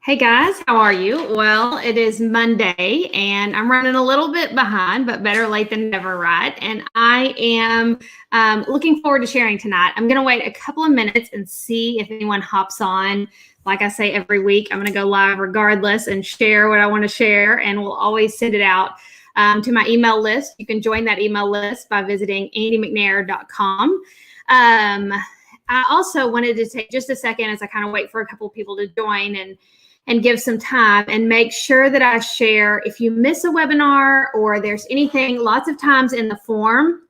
Hey guys, how are you? Well, it is Monday and I'm running a little bit behind, but better late than never, right? And I am looking forward to sharing tonight. I'm going to wait a couple of minutes and see if anyone hops on. Like I say every week, I'm going to go live regardless and share what I want to share, and we'll always send it out to my email list. You can join that email list by visiting andymcnair.com. I also wanted to take just a second as I kind of wait for a couple of people to join and give some time and make sure that I share if you miss a webinar or there's anything. Lots of times in the form,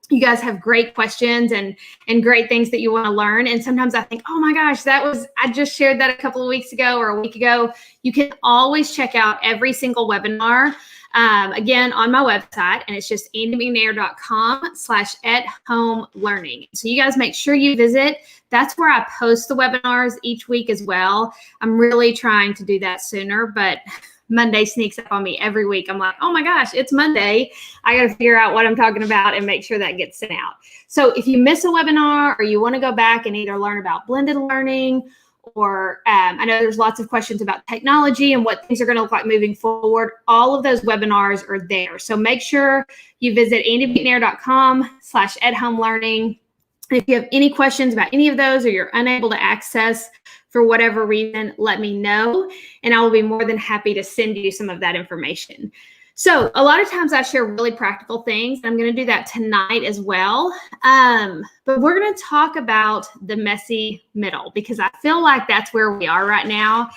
you guys have great questions and great things that you want to learn. And sometimes I think, oh my gosh, I just shared that a couple of weeks ago or a week ago. You can always check out every single webinar again on my website, and it's just andymcnair.com/@home-learning. So you guys make sure you visit. That's where I post the webinars each week as well. I'm really trying to do that sooner, but Monday sneaks up on me every week. I'm like, oh my gosh, it's Monday. I got to figure out what I'm talking about and make sure that gets sent out. So if you miss a webinar or you want to go back and either learn about blended learning, or I know there's lots of questions about technology and what things are going to look like moving forward, all of those webinars are there. So make sure you visit andymcnair.com/@home-learning. If you have any questions about any of those or you're unable to access for whatever reason, let me know, and I will be more than happy to send you some of that information. So a lot of times I share really practical things. I'm going to do that tonight as well. But we're going to talk about the messy middle, because I feel like that's where we are right now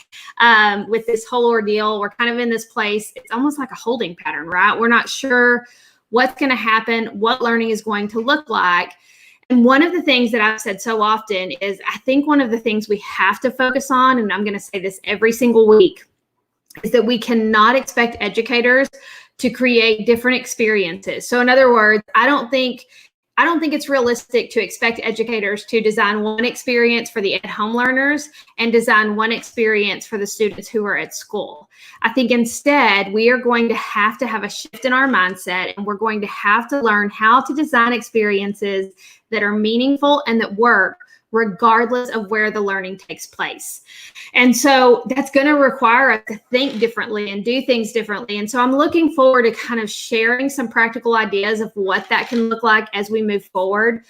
with this whole ordeal. We're kind of in this place. It's almost like a holding pattern, right? We're not sure what's going to happen, what learning is going to look like. And one of the things that I've said so often is I think one of the things we have to focus on, and I'm going to say this every single week, is that we cannot expect educators to create different experiences. So in other words, I don't think it's realistic to expect educators to design one experience for the at-home learners and design one experience for the students who are at school. I think instead we are going to have a shift in our mindset, and we're going to have to learn how to design experiences that are meaningful and that work regardless of where the learning takes place. And so that's going to require us to think differently and do things differently. And so I'm looking forward to kind of sharing some practical ideas of what that can look like as we move forward.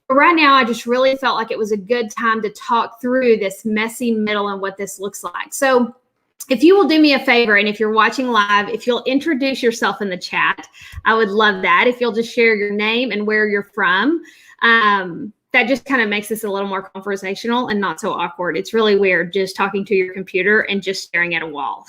But right now, I just really felt like it was a good time to talk through this messy middle and what this looks like. So if you will do me a favor, and if you're watching live, if you'll introduce yourself in the chat, I would love that. If you'll just share your name and where you're from. That just kind of makes this a little more conversational and not so awkward. It's really weird just talking to your computer and just staring at a wall.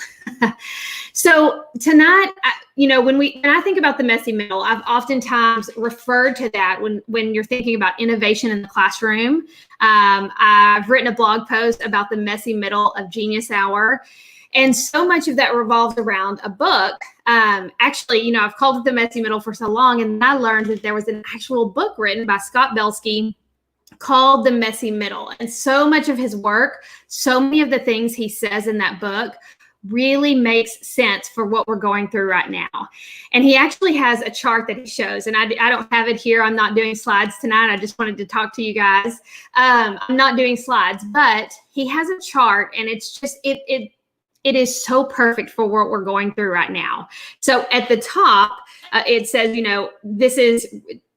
So tonight, when I think about the messy middle, I've oftentimes referred to that when you're thinking about innovation in the classroom. I've written a blog post about the messy middle of Genius Hour. And so much of that revolves around a book. Actually, I've called it the messy middle for so long, and I learned that there was an actual book written by Scott Belsky called The Messy Middle. And so much of his work, so many of the things he says in that book really makes sense for what we're going through right now. And he actually has a chart that he shows, and I don't have it here. I'm not doing slides tonight. I just wanted to talk to you guys. I'm not doing slides, but he has a chart, and it's just, it is so perfect for what we're going through right now. So at the top, it says,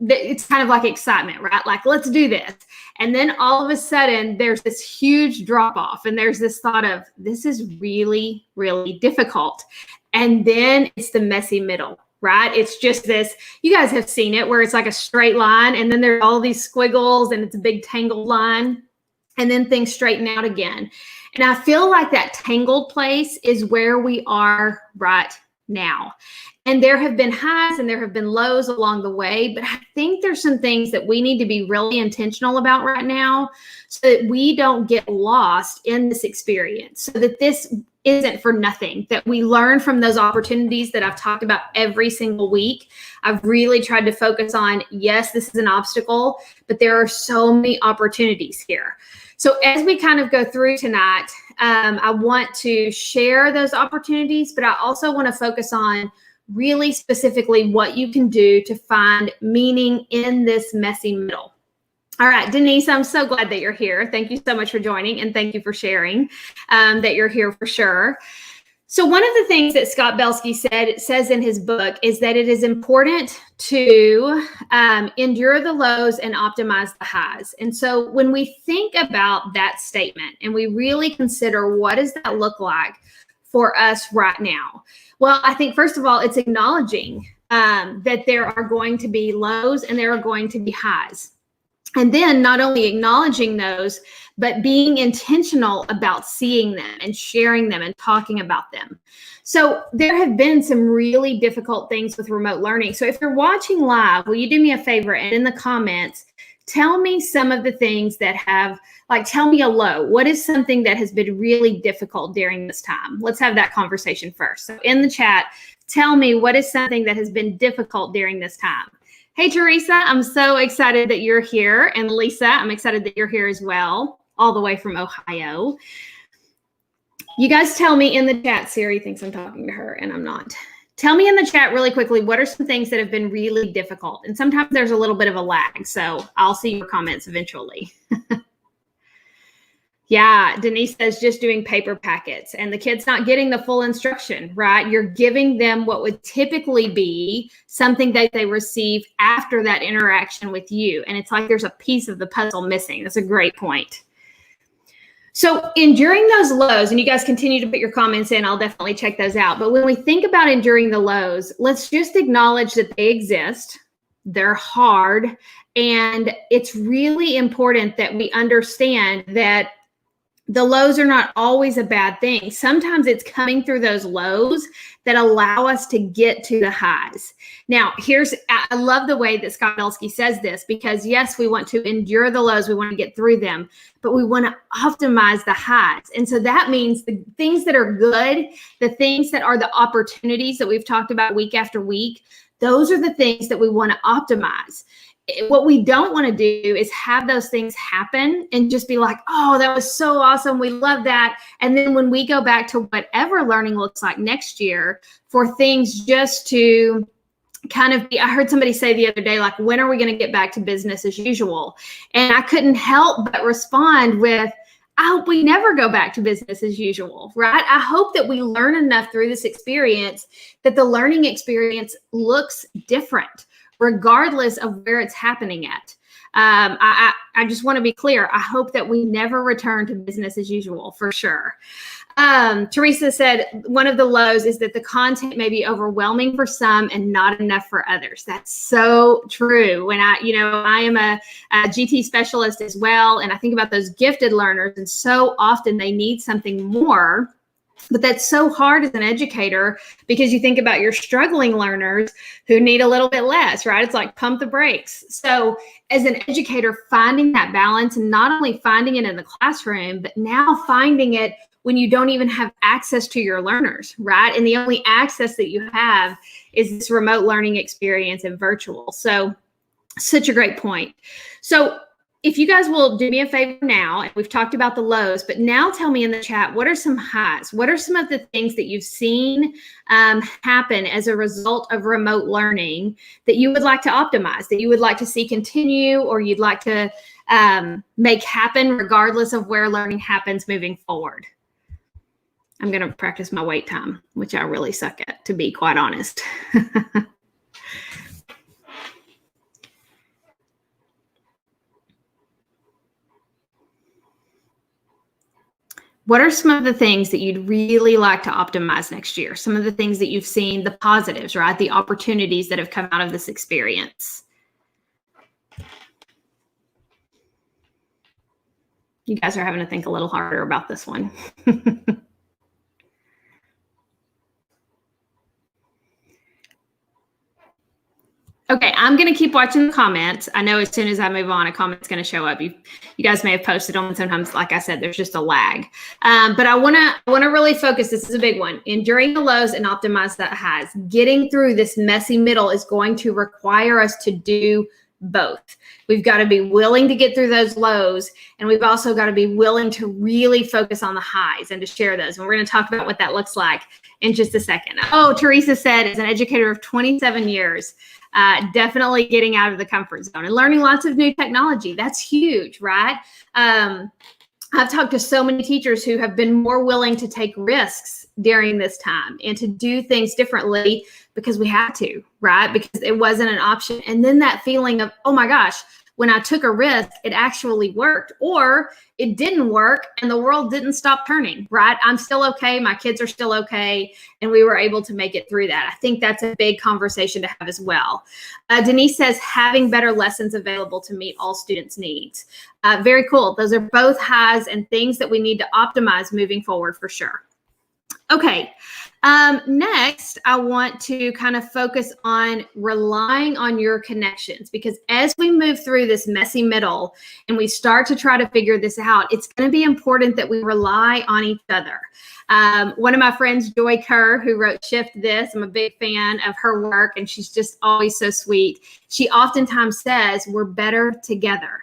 it's kind of like excitement, right? Like, let's do this. And then all of a sudden, there's this huge drop off, and there's this thought of, this is really, really difficult. And then it's the messy middle, right? It's just this, you guys have seen it, where it's like a straight line, and then there are all these squiggles, and it's a big tangled line, and then things straighten out again. And I feel like that tangled place is where we are right now. And there have been highs and there have been lows along the way, but I think there's some things that we need to be really intentional about right now so that we don't get lost in this experience, so that this isn't for nothing, that we learn from those opportunities that I've talked about every single week. I've really tried to focus on, yes, this is an obstacle, but there are so many opportunities here. So as we kind of go through tonight, I want to share those opportunities, but I also want to focus on really specifically what you can do to find meaning in this messy middle. All right, Denise, I'm so glad that you're here. Thank you so much for joining, and thank you for sharing that you're here for sure. So one of the things that Scott Belsky says in his book is that it is important to endure the lows and optimize the highs. And so when we think about that statement and we really consider what does that look like for us right now? Well, I think first of all, it's acknowledging that there are going to be lows and there are going to be highs. And then not only acknowledging those, but being intentional about seeing them and sharing them and talking about them. So there have been some really difficult things with remote learning. So if you're watching live, will you do me a favor and in the comments, tell me some of the things that have, like, tell me a low. What is something that has been really difficult during this time? Let's have that conversation first. So in the chat, tell me what is something that has been difficult during this time. Hey, Teresa, I'm so excited that you're here. And Lisa, I'm excited that you're here as well, all the way from Ohio. You guys tell me in the chat. Siri thinks I'm talking to her and I'm not. Tell me in the chat really quickly, what are some things that have been really difficult? And sometimes there's a little bit of a lag, so I'll see your comments eventually. Yeah, Denise says just doing paper packets and the kid's not getting the full instruction, right? You're giving them what would typically be something that they receive after that interaction with you. And it's like there's a piece of the puzzle missing. That's a great point. So enduring those lows, and you guys continue to put your comments in, I'll definitely check those out. But when we think about enduring the lows, let's just acknowledge that they exist. They're hard. And it's really important that we understand that the lows are not always a bad thing. Sometimes it's coming through those lows that allow us to get to the highs. Now, I love the way that Scott Belsky says this, because yes, we want to endure the lows, we want to get through them, but we want to optimize the highs. And so that means the things that are good, the things that are the opportunities that we've talked about week after week, those are the things that we want to optimize. What we don't want to do is have those things happen and just be like, oh, that was so awesome. We love that. And then when we go back to whatever learning looks like next year, for things just to kind of be, I heard somebody say the other day, like, when are we going to get back to business as usual? And I couldn't help but respond with, I hope we never go back to business as usual, right? I hope that we learn enough through this experience that the learning experience looks different, regardless of where it's happening at. I just want to be clear. I hope that we never return to business as usual, for sure. Teresa said one of the lows is that the content may be overwhelming for some and not enough for others. That's so true. When I am a GT specialist as well, and I think about those gifted learners, and so often they need something more. But that's so hard as an educator, because you think about your struggling learners who need a little bit less, right? It's like pump the brakes. So as an educator, finding that balance, and not only finding it in the classroom, but now finding it when you don't even have access to your learners, right? And the only access that you have is this remote learning experience and virtual. So such a great point. So if you guys will do me a favor now, and we've talked about the lows, but now tell me in the chat, what are some highs? What are some of the things that you've seen happen as a result of remote learning that you would like to optimize, that you would like to see continue, or you'd like to make happen regardless of where learning happens moving forward? I'm going to practice my wait time, which I really suck at, to be quite honest. What are some of the things that you'd really like to optimize next year? Some of the things that you've seen, the positives, right? The opportunities that have come out of this experience. You guys are having to think a little harder about this one. Okay, I'm going to keep watching the comments. I know as soon as I move on, a comment's going to show up. You guys may have posted on. Sometimes, like I said, there's just a lag. But I want to really focus. This is a big one. Enduring the lows and optimize the highs. Getting through this messy middle is going to require us to do both. We've got to be willing to get through those lows, and we've also got to be willing to really focus on the highs and to share those. And we're going to talk about what that looks like in just a second. Oh, Teresa said, as an educator of 27 years, Definitely getting out of the comfort zone and learning lots of new technology. That's huge, right? I've talked to so many teachers who have been more willing to take risks during this time and to do things differently because we had to, right? Because it wasn't an option. And then that feeling of, oh my gosh, when I took a risk, it actually worked, or it didn't work and the world didn't stop turning, right? I'm still okay. My kids are still okay. And we were able to make it through that. I think that's a big conversation to have as well. Denise says, having better lessons available to meet all students' needs. Very cool. Those are both highs and things that we need to optimize moving forward for sure. Okay. Next, I want to kind of focus on relying on your connections, because as we move through this messy middle and we start to try to figure this out, it's going to be important that we rely on each other. One of my friends, Joy Kerr, who wrote Shift This, I'm a big fan of her work, and she's just always so sweet. She oftentimes says, we're better together.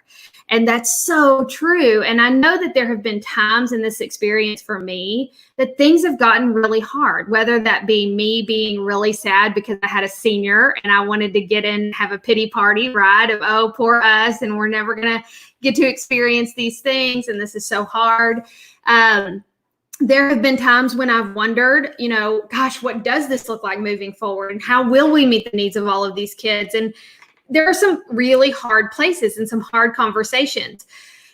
And that's so true. And I know that there have been times in this experience for me that things have gotten really hard, whether that be me being really sad because I had a senior and I wanted to get in and have a pity party, right? Of, oh, poor us, and we're never going to get to experience these things, and this is so hard. There have been times when I've wondered, gosh, what does this look like moving forward? And how will we meet the needs of all of these kids? And there are some really hard places and some hard conversations,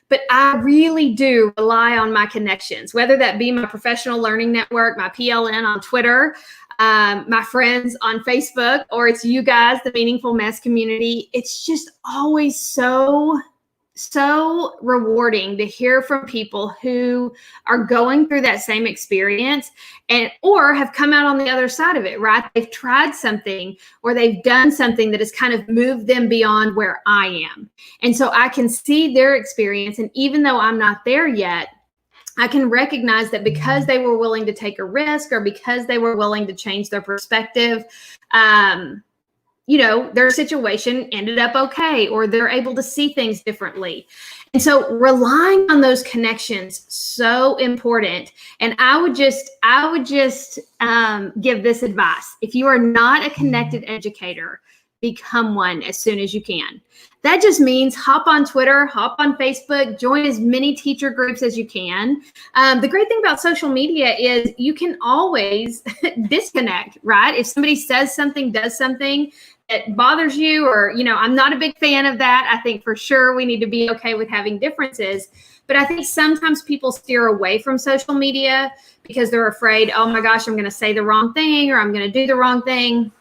but I really do rely on my connections, whether that be my professional learning network, my PLN on Twitter, my friends on Facebook, or it's you guys, the Meaningful Mess community. It's just always so rewarding to hear from people who are going through that same experience or have come out on the other side of it, right? They've tried something or they've done something that has kind of moved them beyond where I am. And so I can see their experience. And even though I'm not there yet, I can recognize that because they were willing to take a risk or because they were willing to change their perspective, their situation ended up okay, or they're able to see things differently. And so relying on those connections, so important. And I would just give this advice. If you are not a connected educator, become one as soon as you can. That just means hop on Twitter, hop on Facebook, join as many teacher groups as you can. The great thing about social media is you can always disconnect, right? If somebody says something, does something that bothers you, or, I'm not a big fan of that. I think for sure we need to be okay with having differences. But I think sometimes people steer away from social media because they're afraid, oh my gosh, I'm going to say the wrong thing, or I'm going to do the wrong thing.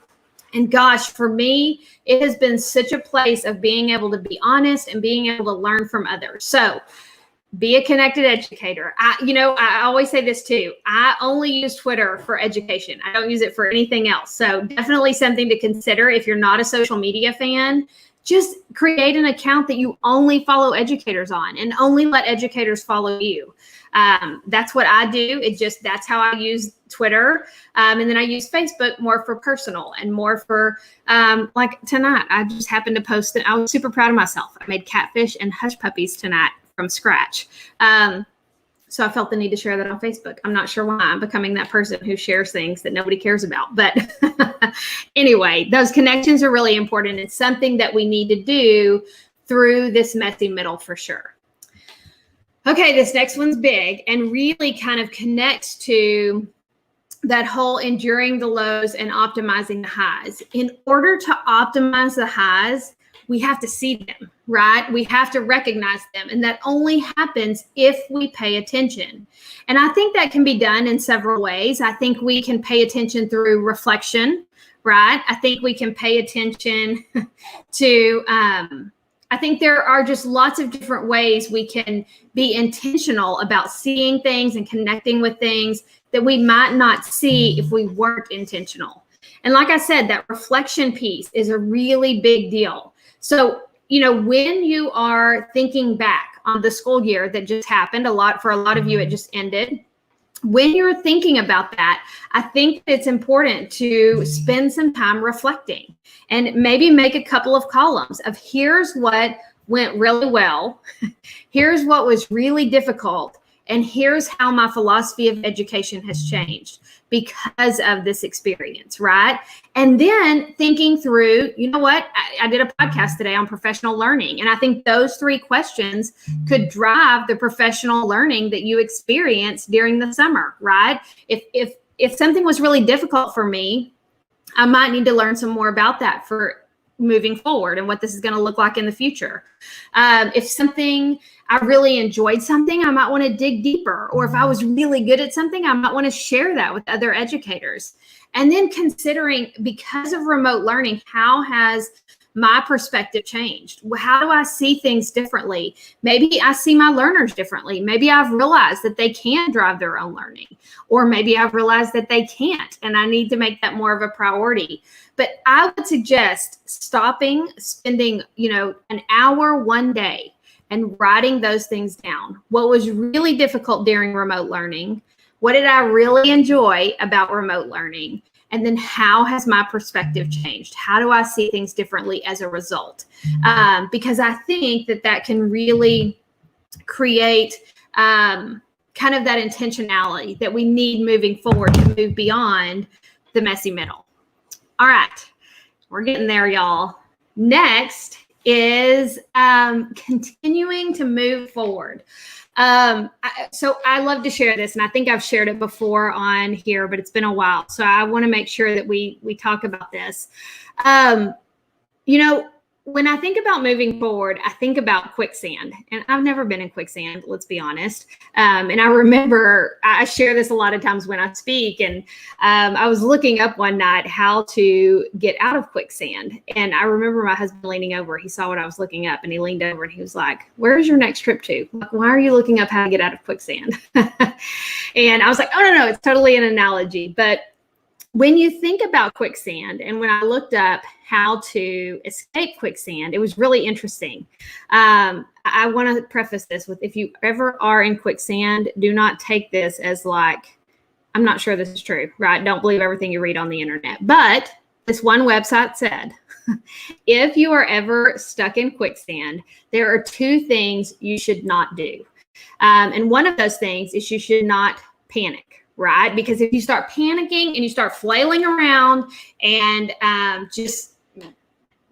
And gosh, for me, it has been such a place of being able to be honest and being able to learn from others. So be a connected educator. I always say this too. I only use Twitter for education. I don't use it for anything else. So definitely something to consider if you're not a social media fan. Just create an account that you only follow educators on and only let educators follow you. That's what I do. That's how I use Twitter. And then I use Facebook more for personal and more for, like tonight, I just happened to post it. I was super proud of myself. I made catfish and hush puppies tonight from scratch. So I felt the need to share that on Facebook. I'm not sure why I'm becoming that person who shares things that nobody cares about. But anyway, those connections are really important. It's something that we need to do through this messy middle for sure. Okay, this next one's big and really kind of connects to that whole enduring the lows and optimizing the highs. In order to optimize the highs, we have to see them, right? We have to recognize them. And that only happens if we pay attention. And I think that can be done in several ways. I think we can pay attention through reflection, right? I think we can pay attention to, I think there are just lots of different ways we can be intentional about seeing things and connecting with things that we might not see if we weren't intentional. And like I said, that reflection piece is a really big deal. So, when you are thinking back on the school year that just happened, for a lot of you, it just ended. When you're thinking about that, I think it's important to spend some time reflecting and maybe make a couple of columns of here's what went really well, here's what was really difficult, And here's how my philosophy of education has changed because of this experience, right? And then thinking through, you know what? I did a podcast today on professional learning. And I think those 3 questions could drive the professional learning that you experience during the summer, right? If something was really difficult for me, I might need to learn some more about that for moving forward and what this is going to look like in the future. If something, I really enjoyed something, I might want to dig deeper. Or if I was really good at something, I might want to share that with other educators. And then considering, because of remote learning, how has my perspective changed? How do I see things differently? Maybe I see my learners differently. Maybe I've realized that they can drive their own learning, or maybe I've realized that they can't, and I need to make that more of a priority. But I would suggest spending, an hour one day and writing those things down. What was really difficult during remote learning? What did I really enjoy about remote learning? And then how has my perspective changed? How do I see things differently as a result? Because I think that can really create kind of that intentionality that we need moving forward to move beyond the messy middle. All right, we're getting there, y'all. Next is continuing to move forward. So I love to share this, and I think I've shared it before on here, but it's been a while. So I want to make sure that we talk about this. When I think about moving forward, I think about quicksand, and I've never been in quicksand, let's be honest. And I remember I share this a lot of times when I speak, and I was looking up one night how to get out of quicksand. And I remember my husband leaning over, he saw what I was looking up, and he leaned over and he was like, "Where's your next trip to? Like, why are you looking up how to get out of quicksand?" And I was like, "Oh, no, it's totally an analogy." But when you think about quicksand, and when I looked up how to escape quicksand, it was really interesting. I want to preface this with, if you ever are in quicksand, do not take this as like, I'm not sure this is true, right? Don't believe everything you read on the internet. But this one website said, if you are ever stuck in quicksand, there are 2 things you should not do. And one of those things is you should not panic. Right? Because if you start panicking and you start flailing around and just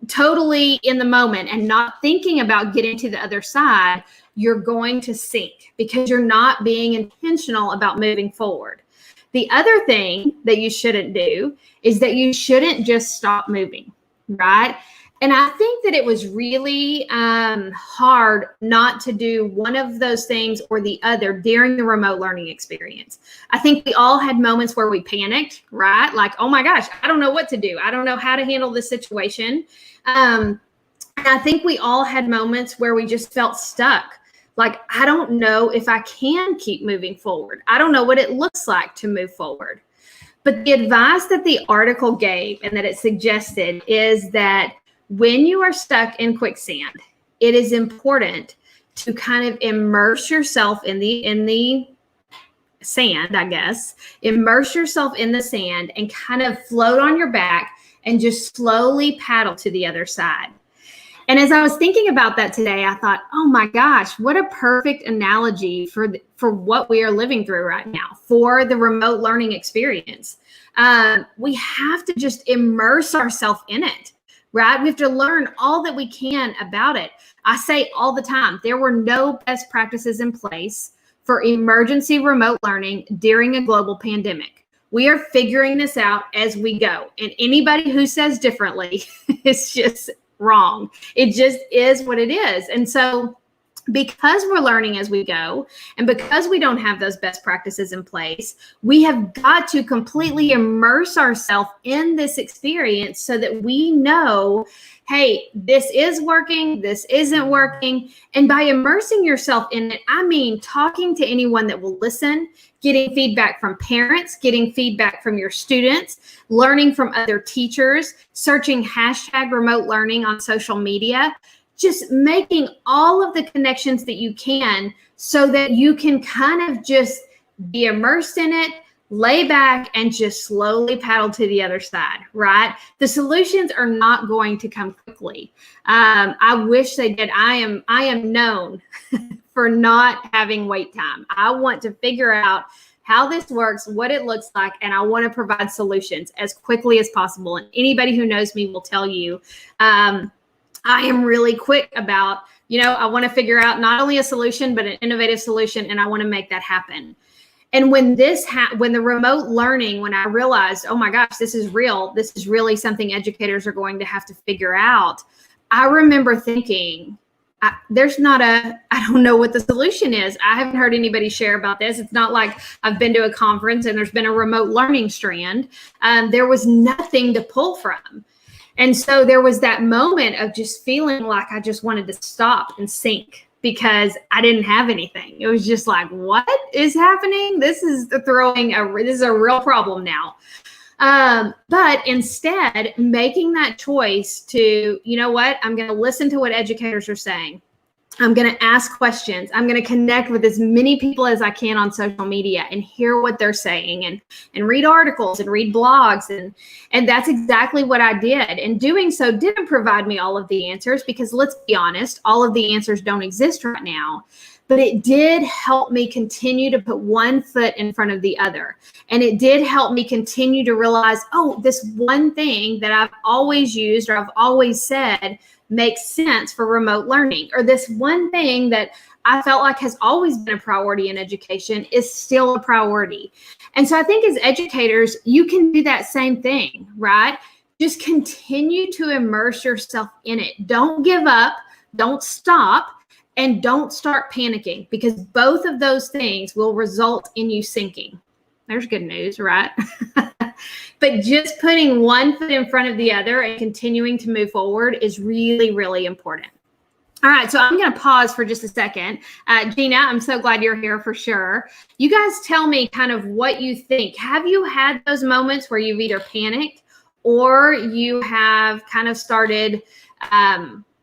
totally in the moment and not thinking about getting to the other side, you're going to sink because you're not being intentional about moving forward. The other thing that you shouldn't do is that you shouldn't just stop moving, right? And I think that it was really hard not to do one of those things or the other during the remote learning experience. I think we all had moments where we panicked, right? Like, oh my gosh, I don't know what to do. I don't know how to handle this situation. And I think we all had moments where we just felt stuck. Like, I don't know if I can keep moving forward. I don't know what it looks like to move forward. But the advice that the article gave and that it suggested is that when you are stuck in quicksand, it is important to kind of immerse yourself in the sand, I guess. Immerse yourself in the sand and kind of float on your back and just slowly paddle to the other side. And as I was thinking about that today, I thought, oh my gosh, what a perfect analogy for what we are living through right now, for the remote learning experience. We have to just immerse ourselves in it. Right? We have to learn all that we can about it. I say all the time, there were no best practices in place for emergency remote learning during a global pandemic. We are figuring this out as we go. And anybody who says differently is just wrong. It just is what it is. And so because we're learning as we go, and because we don't have those best practices in place, we have got to completely immerse ourselves in this experience so that we know, hey, this is working, this isn't working. And by immersing yourself in it, I mean talking to anyone that will listen, getting feedback from parents, getting feedback from your students, learning from other teachers, searching #remote learning on social media. Just making all of the connections that you can so that you can kind of just be immersed in it, lay back, and just slowly paddle to the other side, right? The solutions are not going to come quickly. I wish they did. I am known for not having wait time. I want to figure out how this works, what it looks like, and I want to provide solutions as quickly as possible. And anybody who knows me will tell you, I am really quick about, I want to figure out not only a solution, but an innovative solution, and I want to make that happen. And when when the remote learning, when I realized, oh my gosh, this is real, this is really something educators are going to have to figure out, I remember thinking, I don't know what the solution is. I haven't heard anybody share about this. It's not like I've been to a conference and there's been a remote learning strand. There was nothing to pull from. And so there was that moment of just feeling like I just wanted to stop and sink because I didn't have anything. It was just like, what is happening? This is a real problem now. But instead, making that choice to, you know what, I'm going to listen to what educators are saying. I'm going to ask questions. I'm going to connect with as many people as I can on social media and hear what they're saying and read articles and read blogs. And that's exactly what I did. And doing so didn't provide me all of the answers because let's be honest, all of the answers don't exist right now. But it did help me continue to put one foot in front of the other. And it did help me continue to realize, oh, this one thing that I've always used or I've always said makes sense for remote learning, or this one thing that I felt like has always been a priority in education is still a priority. And so I think as educators, you can do that same thing, right? Just continue to immerse yourself in it. Don't give up, don't stop, and don't start panicking because both of those things will result in you sinking. There's good news, right? But just putting one foot in front of the other and continuing to move forward is really, really important. All right, so I'm going to pause for just a second. Gina, I'm so glad you're here for sure. You guys tell me kind of what you think. Have you had those moments where you've either panicked or you have kind of started,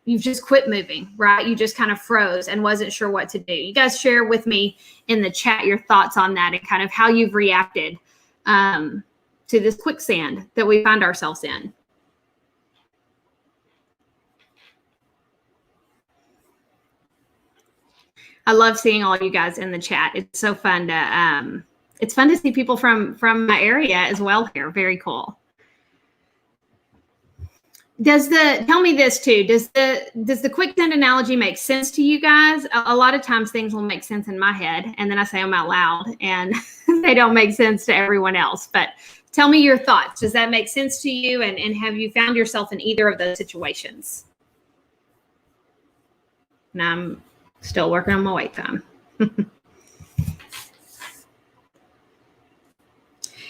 you've just quit moving, right? You just kind of froze and wasn't sure what to do. You guys share with me in the chat your thoughts on that and kind of how you've reacted to this quicksand that we find ourselves in. I love seeing all you guys in the chat. It's so fun to see people from my area as well here. Very cool. Tell me this too, does the quicksand analogy make sense to you guys? A lot of times things will make sense in my head and then I say them out loud and they don't make sense to everyone else. But tell me your thoughts. Does that make sense to you? And have you found yourself in either of those situations? And I'm still working on my wait time.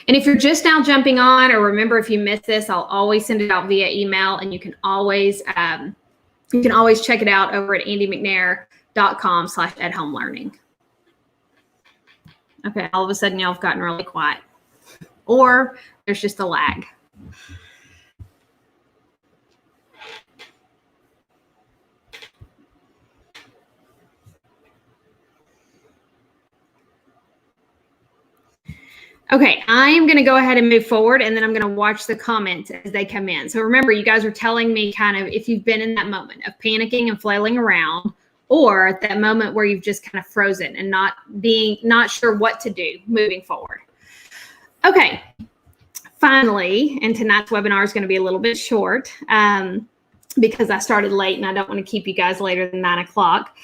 And if you're just now jumping on, or remember, if you missed this, I'll always send it out via email, and you can always check it out over at andymcnair.com/@home-learning. Okay, all of a sudden y'all have gotten really quiet, or there's just a lag. Okay, I am going to go ahead and move forward, and then I'm going to watch the comments as they come in. So remember, you guys are telling me kind of if you've been in that moment of panicking and flailing around, or at that moment where you've just kind of frozen and not sure what to do moving forward. Okay, finally, and tonight's webinar is going to be a little bit short because I started late and I don't want to keep you guys later than 9 o'clock.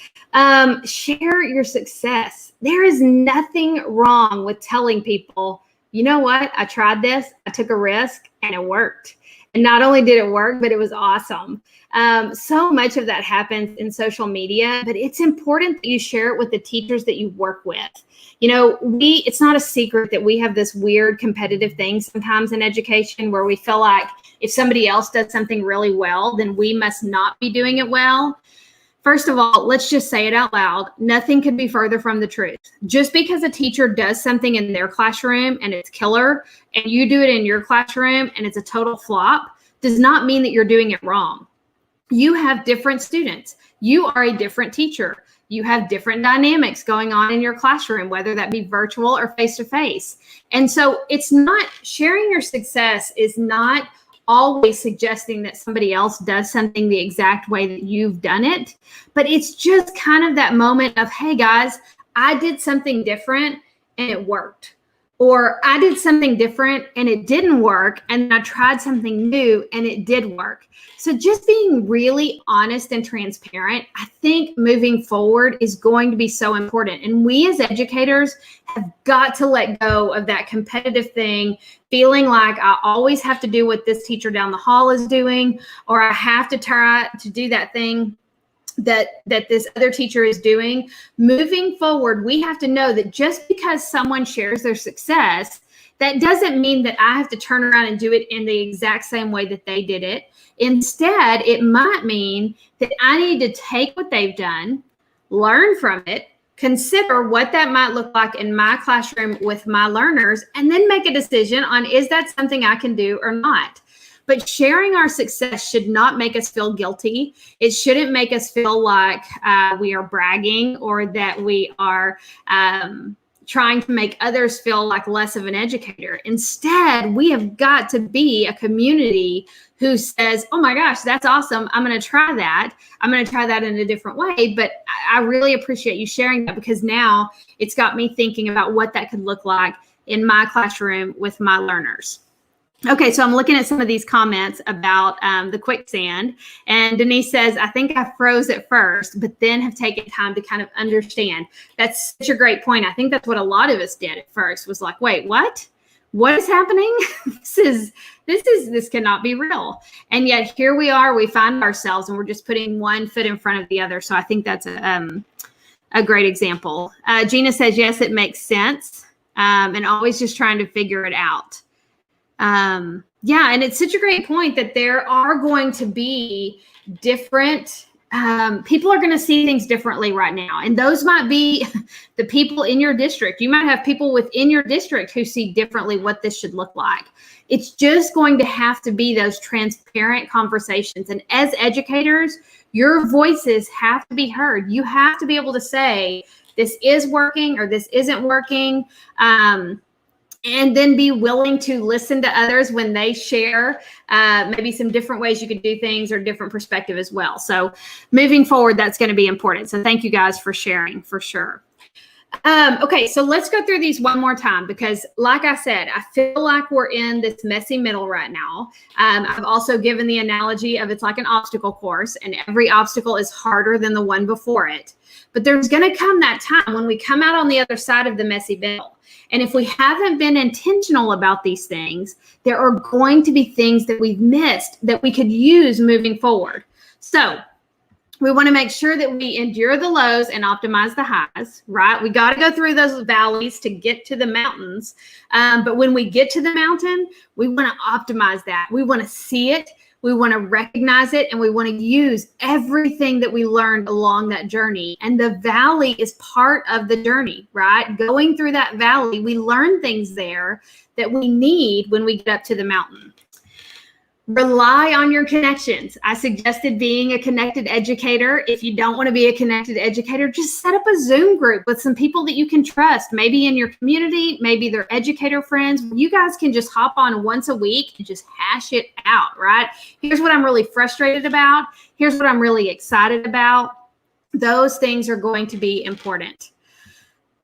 Share your success. There is nothing wrong with telling people, you know what? I tried this, I took a risk, and it worked. And not only did it work, but it was awesome. So much of that happens in social media, but it's important that you share it with the teachers that you work with. You know, it's not a secret that we have this weird competitive thing sometimes in education where we feel like if somebody else does something really well, then we must not be doing it well. First of all, let's just say it out loud. Nothing could be further from the truth. Just because a teacher does something in their classroom and it's killer, and you do it in your classroom and it's a total flop, does not mean that you're doing it wrong. You have different students. You are a different teacher. You have different dynamics going on in your classroom, whether that be virtual or face-to-face. And so it's not, sharing your success is not always suggesting that somebody else does something the exact way that you've done it. But it's just kind of that moment of, hey guys, I did something different and it worked. Or I did something different and it didn't work, and I tried something new and it did work. So just being really honest and transparent, I think moving forward is going to be so important. And we as educators have got to let go of that competitive thing, feeling like I always have to do what this teacher down the hall is doing, or I have to try to do that thing that this other teacher is doing. Moving forward, we have to know that just because someone shares their success, that doesn't mean that I have to turn around and do it in the exact same way that they did it. Instead, it might mean that I need to take what they've done, learn from it, consider what that might look like in my classroom with my learners, and then make a decision on, is that something I can do or not? But sharing our success should not make us feel guilty. It shouldn't make us feel like we are bragging, or that we are trying to make others feel like less of an educator. Instead, we have got to be a community who says, oh my gosh, that's awesome. I'm going to try that. I'm going to try that in a different way. But I really appreciate you sharing that, because now it's got me thinking about what that could look like in my classroom with my learners. Okay, so I'm looking at some of these comments about the quicksand, and Denise says, I think I froze at first, but then have taken time to kind of understand. That's such a great point. I think that's what a lot of us did at first, was like, wait, what? What is happening? This cannot be real. And yet here we are, we find ourselves, and we're just putting one foot in front of the other. So I think that's a great example. Gina says, yes, it makes sense, and always just trying to figure it out. Yeah, and it's such a great point that there are going to be different, people are going to see things differently right now. And those might be the people in your district. You might have people within your district who see differently what this should look like. It's just going to have to be those transparent conversations. And as educators, your voices have to be heard. You have to be able to say, this is working or this isn't working. And then be willing to listen to others when they share maybe some different ways you could do things or different perspective as well. So moving forward, that's going to be important. So thank you guys for sharing, for sure. Okay, so let's go through these one more time, because like I said, I feel like we're in this messy middle right now. I've also given the analogy of it's like an obstacle course, and every obstacle is harder than the one before it. But there's going to come that time when we come out on the other side of the messy middle. And if we haven't been intentional about these things, there are going to be things that we've missed that we could use moving forward. So we want to make sure that we endure the lows and optimize the highs, right? We got to go through those valleys to get to the mountains. But when we get to the mountain, we want to optimize that. We want to see it. We want to recognize it, and we want to use everything that we learned along that journey. And the valley is part of the journey, right? Going through that valley, we learn things there that we need when we get up to the mountain. Rely on your connections. I suggested being a connected educator. If you don't want to be a connected educator, just set up a Zoom group with some people that you can trust, maybe in your community, maybe they're educator friends. You guys can just hop on once a week and just hash it out, right? Here's what I'm really frustrated about. Here's what I'm really excited about. Those things are going to be important.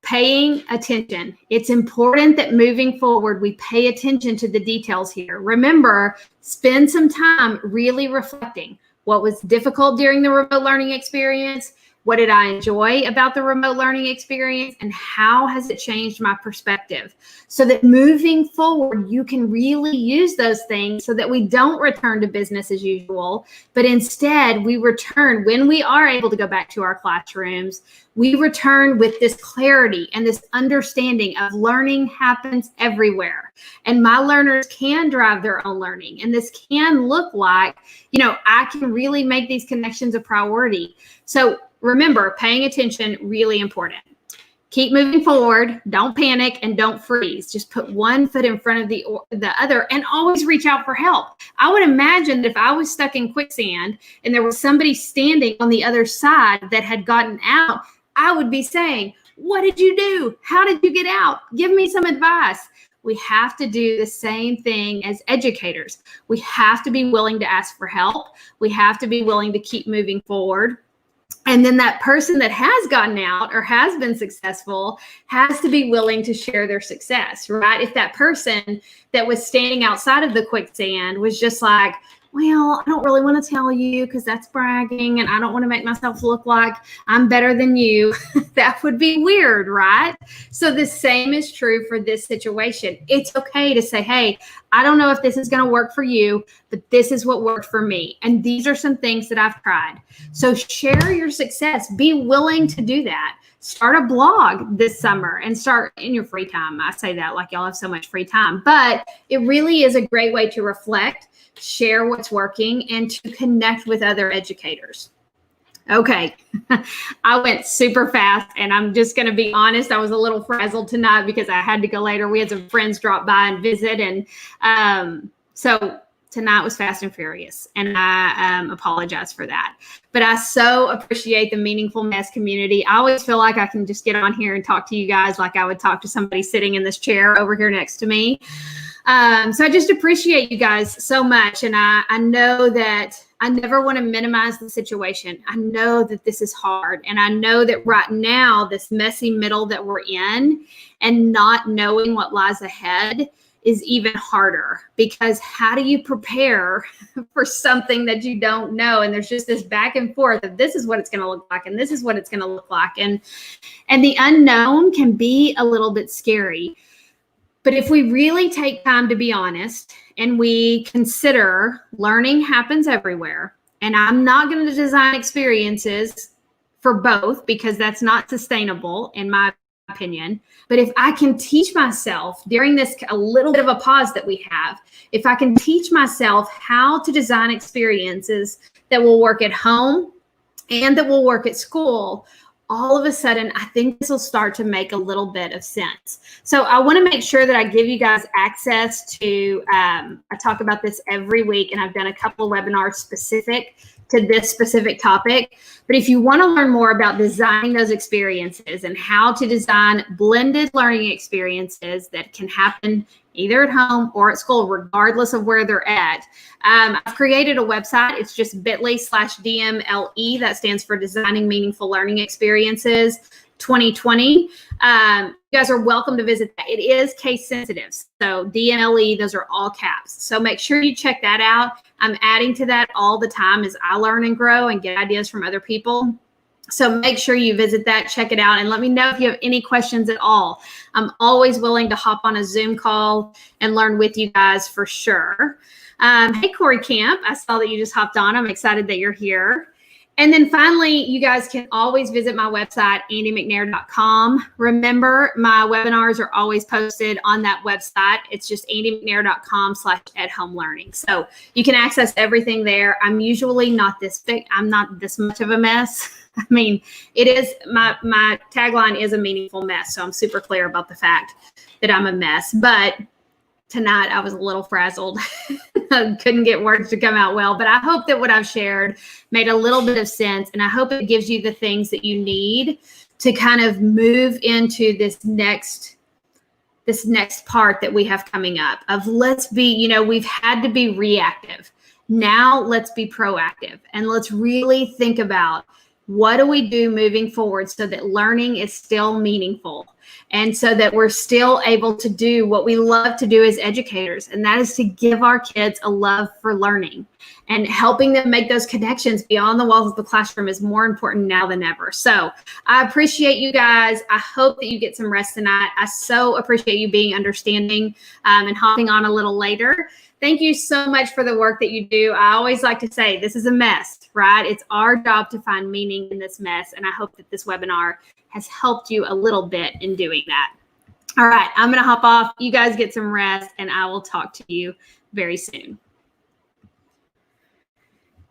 Paying attention. It's important that moving forward, we pay attention to the details here. Remember, spend some time really reflecting. What was difficult during the remote learning experience? What did I enjoy about the remote learning experience? And how has it changed my perspective? So that moving forward, you can really use those things so that we don't return to business as usual, but instead we return, when we are able to go back to our classrooms, we return with this clarity and this understanding of learning happens everywhere. And my learners can drive their own learning. And this can look like, I can really make these connections a priority. So remember, paying attention, really important. Keep moving forward. Don't panic and don't freeze. Just put one foot in front of the other, and always reach out for help. I would imagine that if I was stuck in quicksand and there was somebody standing on the other side that had gotten out, I would be saying, What did you do? How did you get out? Give me some advice. We have to do the same thing as educators. We have to be willing to ask for help. We have to be willing to keep moving forward. And then that person that has gotten out or has been successful has to be willing to share their success, right? If that person that was standing outside of the quicksand was just like, well, I don't really want to tell you because that's bragging and I don't want to make myself look like I'm better than you. That would be weird, right? So the same is true for this situation. It's okay to say, hey, I don't know if this is going to work for you, but this is what worked for me. And these are some things that I've tried. So share your success. Be willing to do that. Start a blog this summer and start in your free time. I say that like y'all have so much free time, but it really is a great way to reflect, share what's working, and to connect with other educators. Okay, I went super fast, and I'm just going to be honest. I was a little frazzled tonight because I had to go later. We had some friends drop by and visit, and so tonight was fast and furious, and I apologize for that. But I so appreciate the Meaningful Mess community. I always feel like I can just get on here and talk to you guys like I would talk to somebody sitting in this chair over here next to me. So I just appreciate you guys so much. And I know that I never want to minimize the situation. I know that this is hard. And I know that right now, this messy middle that we're in and not knowing what lies ahead is even harder, because how do you prepare for something that you don't know? And there's just this back and forth of this is what it's going to look like, and this is what it's going to look like. And the unknown can be a little bit scary. But if we really take time to be honest and we consider learning happens everywhere, and I'm not going to design experiences for both because that's not sustainable in my opinion. But if I can teach myself during this a little bit of a pause that we have, if I can teach myself how to design experiences that will work at home and that will work at school, all of a sudden, I think this will start to make a little bit of sense. So I want to make sure that I give you guys access to, I talk about this every week, and I've done a couple of webinars specific to this specific topic. But if you want to learn more about designing those experiences and how to design blended learning experiences that can happen either at home or at school, regardless of where they're at, I've created a website. It's just bit.ly/DMLE. That stands for Designing Meaningful Learning Experiences 2020. You guys are welcome to visit that. It is case sensitive. So DMLE, those are all caps. So make sure you check that out. I'm adding to that all the time as I learn and grow and get ideas from other people. So make sure you visit that, check it out, and let me know if you have any questions at all. I'm always willing to hop on a Zoom call and learn with you guys for sure. Hey, Corey Camp, I saw that you just hopped on. I'm excited that you're here. And then finally, you guys can always visit my website, andymcnair.com. Remember, my webinars are always posted on that website. It's just andymcnair.com/at-home-learning. So you can access everything there. I'm usually not this big. I'm not this much of a mess. I mean, it is, my tagline is a meaningful mess. So I'm super clear about the fact that I'm a mess. But tonight I was a little frazzled. I couldn't get words to come out well, but I hope that what I've shared made a little bit of sense. And I hope it gives you the things that you need to kind of move into this next part that we have coming up of let's be, we've had to be reactive. Now let's be proactive, and let's really think about what do we do moving forward so that learning is still meaningful and so that we're still able to do what we love to do as educators, and that is to give our kids a love for learning, and helping them make those connections beyond the walls of the classroom is more important now than ever. So I appreciate you guys. I hope that you get some rest tonight. I so appreciate you being understanding and hopping on a little later. Thank you so much for the work that you do. I always like to say this is a mess, right? It's our job to find meaning in this mess. And I hope that this webinar has helped you a little bit in doing that. All right, I'm going to hop off. You guys get some rest, and I will talk to you very soon.